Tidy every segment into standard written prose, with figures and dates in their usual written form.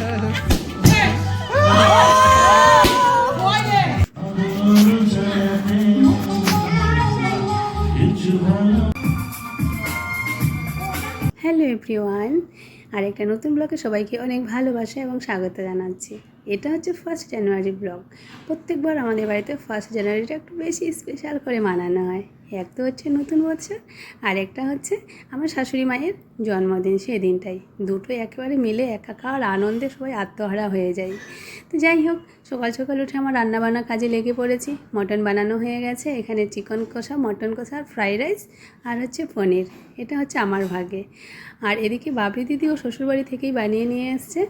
Hello everyone, আরেকটা নতুন ব্লগে সবাইকে অনেক ভালোবাসা এবং স্বাগত জানাচ্ছি। এটা হচ্ছে 1 জানুয়ারি ব্লগ। প্রত্যেকবার আমাদের বাড়িতে 1 জানুয়ারিটা একটু বেশি স্পেশাল করে মানানো হয়। এক তো হচ্ছে নতুন বছর, আর একটা হচ্ছে আমার শাশুড়ি মায়ের জন্মদিন। সেই দিনটাই দুটো একেবারে মিলে একাকার আনন্দে সবাই আত্মহারা হয়ে যায়। তো যাই হোক, সকাল সকাল উঠে আমার রান্নাবান্না কাজে লেগে পড়েছি। মটন বানানো হয়ে গেছে, এখানে চিকেন কষা, মটন কষা, আর ফ্রাইড রাইস, আর হচ্ছে পনির। এটা হচ্ছে আমার ভাগে। আর এদিকে বাবরি দিদি ও শ্বশুরবাড়ি থেকেই বানিয়ে নিয়ে এসছে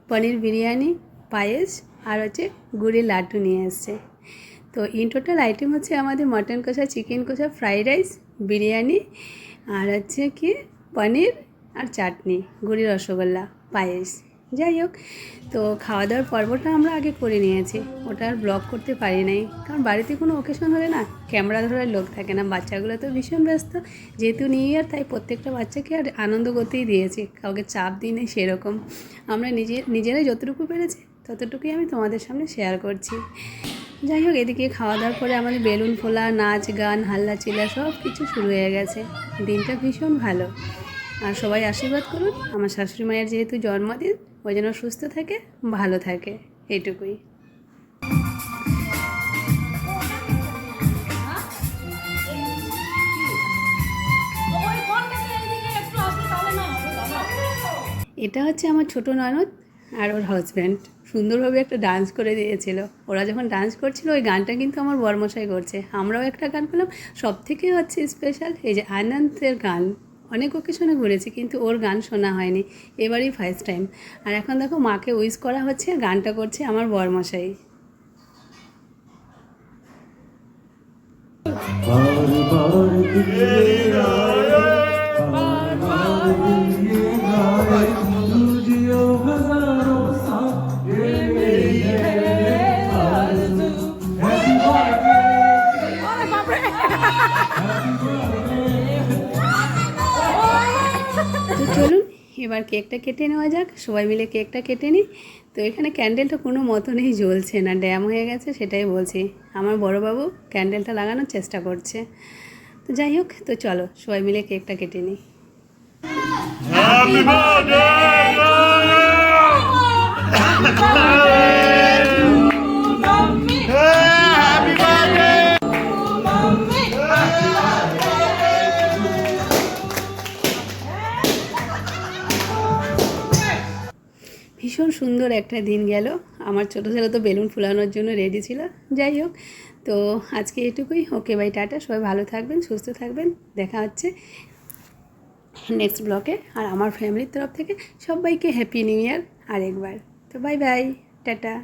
পনির বিরিয়ানি, পায়েস, আর হচ্ছে গুড়ের লাড্ডু নিয়ে এসছে। তো ইন টোটাল আইটেম হচ্ছে আমাদের মটন কষা, চিকেন কষা, ফ্রাইড রাইস, বিরিয়ানি, আর হচ্ছে কি পনির, আর চাটনি, গুড়ের রসগোল্লা, পায়েস। যাই হোক, তো খাওয়া দাওয়ার পর্বটা আমরা আগে করে নিয়েছি। ওটা আর ব্লগ করতে পারি নাই, কারণ বাড়িতে কোনো ওকেশন হলে না ক্যামেরা ধরার লোক থাকে না। বাচ্চাগুলো তো ভীষণ ব্যস্ত, যেহেতু নিউ ইয়ার, তাই প্রত্যেকটা বাচ্চাকে আর আনন্দ করতেই দিয়েছি, কাউকে চাপ দিই নেই সেরকম। আমরা নিজেরাই যতটুকু পেরেছি ততটুকুই আমি তোমাদের সামনে শেয়ার করছি। যাই হোক, এদিকে খাওয়া দাওয়ার পরে আমাদের বেলুন ফোলা, নাচ গান, হাল্লা চিল্লা সব কিছু শুরু হয়ে গেছে। দিনটা ভীষণ ভালো। আর সবাই আশীর্বাদ করুন, আমার শাশুড়ি মায়ের যেহেতু জন্মদিন, ওই জন্য সুস্থ থাকে, ভালো থাকে, এইটুকুই। এটা হচ্ছে আমার ছোটো ননদ আর ওর হাজব্যান্ড। সুন্দরভাবে একটা ডান্স করে দিয়েছিল। ওরা যখন ডান্স করছিল, ওই গানটা কিন্তু আমার বরমশাই করছে। আমরাও একটা গান করলাম। সব থেকে হচ্ছে স্পেশাল এই যে আনন্দের গান। অনেক ওকেশনে ঘুরেছি, কিন্তু ওর গান শোনা হয়নি, এবারই ফার্স্ট টাইম। আর এখন দেখো, মাকে উইশ করা হচ্ছে, গানটা করছে আমার বরমশাই। তো চলুন এবার কেকটা কেটে নেওয়া যাক, সবাই মিলে কেকটা কেটে নিই। তো এখানে ক্যান্ডেলটা কোনো মতনেই জ্বলছে না, ড্যাম হয়ে গেছে, সেটাই বলছি। আমার বড়োবাবু ক্যান্ডেলটা লাগানোর চেষ্টা করছে। তো যাই হোক, তো চলো সবাই মিলে কেকটা কেটে নিই। ভীষণ সুন্দর একটা দিন গেল। আমার ছোটো ছেলে তো বেলুন ফুলানোর জন্য রেডি ছিল। যাই হোক, তো আজকে এটুকুই। Okay bye, tata. সবাই ভালো থাকবেন, সুস্থ থাকবেন। দেখা হচ্ছে নেক্সট ব্লগে। আর আমার ফ্যামিলির তরফ থেকে সবাইকে হ্যাপি নিউ ইয়ার আরেকবার। তো বাই বাই, টাটা।